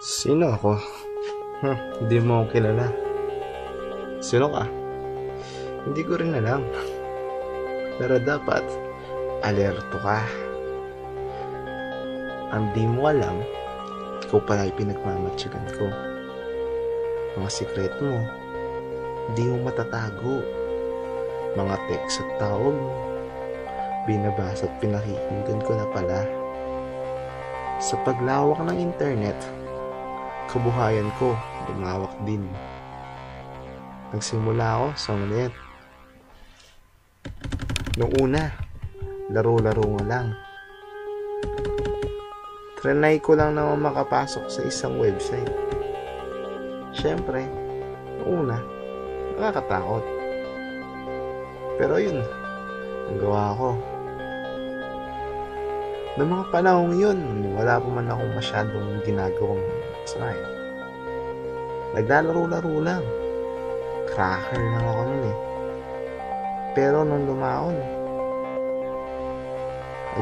Sino ako? Hindi mo ako kilala. Sino ka? Hindi ko rin alam. Pero dapat, alerto ka. Ang di mo alam, ikaw pala yung pinagmamatsyagan ko. Mga sikreto mo, di mo matatago. Mga text at tawag mo, binabasa at pinakikinggan ko na pala. Sa paglawak ng internet, kabuhayan ko lumawak din. Nagsimula ako sa maliit. Noong una, laro-laro nga lang. Trinay ko lang naman makapasok sa isang website. Siyempre, noong una, nakakatakot. Pero yun, ang gawa ko. Noong mga panahon yun, wala pa man akong masyadong ginagawang masaya. Naglalaro-laro lang. Cracker lang ako nun eh. Pero nung lumaon,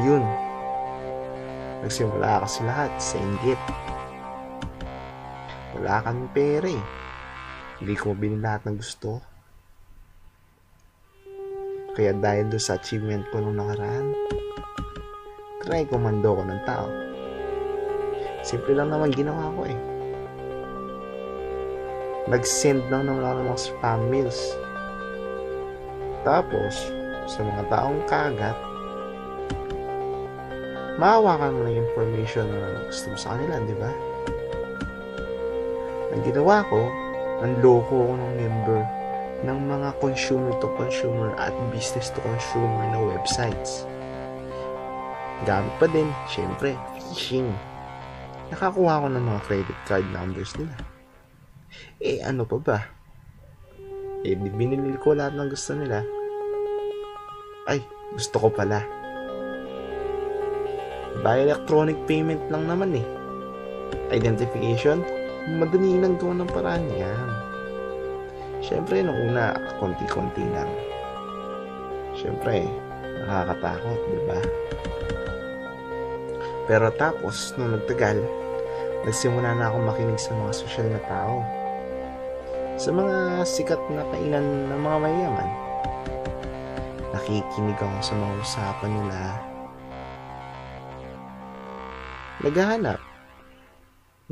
ayun, nagsimula kasi lahat sa inggit. Wala kang pera eh. Hindi ko mabili lahat ng gusto. Kaya dahil doon sa achievement ko nung nakaraan, try komando ko ng tao. Simple lang naman ginawa ko eh. Nag-send lang naman ako ng mga spam mails. Tapos, sa mga taong kagat, mahawakan mo na yung information na gusto mo sa kanila, di ba? Ang ginawa ko, nanloko ko ng member ng mga consumer to consumer at business to consumer na websites. Gamit pa din, syempre, phishing. Nakakuha ko ng mga credit card numbers nila. Ano pa ba? Binili ko lahat ng gusto nila. Ay, gusto ko pala. By electronic payment lang naman eh. Identification, madali lang gawa ng paraan yan. Siyempre, nung una, konti-konti lang. Siyempre, nakakatakot, diba? Pero tapos, nung nagtagal, nagsimula na akong makinig sa mga sosyal na tao. Sa mga sikat na kainan ng mga mayaman. Nakikinig ako sa mga usapan nila. Naghahanap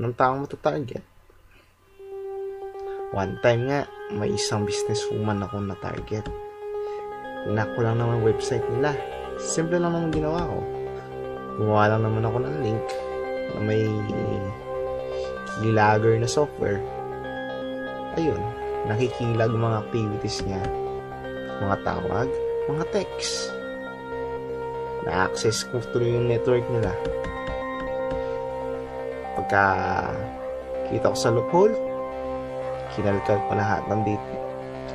ng taong matatarget. One time nga, may isang businesswoman akong na-target. Inak ko lang naman website nila. Simple lang naman ginawa ko. Gumawa lang naman ako ng link na may keylogger na software. Ayun, nakikilag mga activities niya. Mga tawag, mga text. Na-access ko tuloy yung network nila. Pagka kita ko sa loophole, kinalkal ko lahat ng data.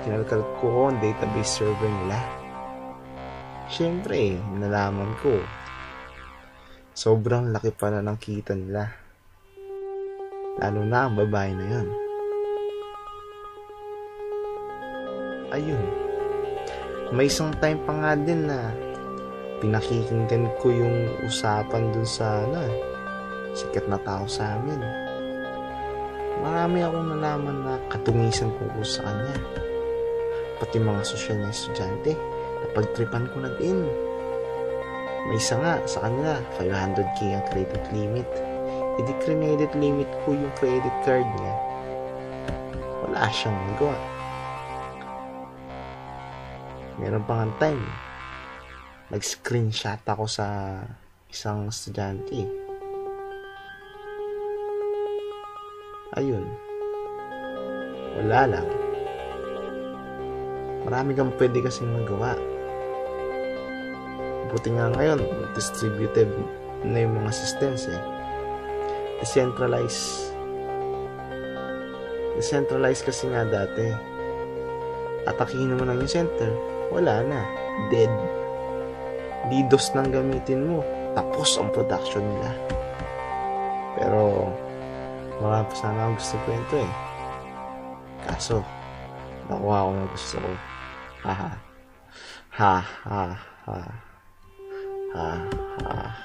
Kinalkal ko ang database server nila. Siyempre, nalaman ko sobrang laki pala ng kita nila. Lalo na ang babae na yun. Ayun. May isang time pa nga din na pinakikinggan ko yung usapan dun sa sikat na tao sa amin. Marami akong nalaman na katungisan ko sa kanya. Pati mga sosyal na estudyante, napagtripan ko na din. May isa nga sa kanila, 500k ang credit limit. Credit limit ko yung credit card niya. Wala siyang magawa. Meron pang time, nag-screenshot ako sa isang estudyante. Ayun. Wala lang. Marami kang pwede kasing magawa. Buti nga ngayon, distributed na yung mga systems eh. Decentralized kasi nga dati. Atakihin mo lang yung center, wala na. Dead. DDoS nang gamitin mo, tapos ang production nila. Pero marami pa sana akong gusto kwento eh. Kaso, nakuha ko na gusto ko. Ha ha. Ha ha ha. Ha ha.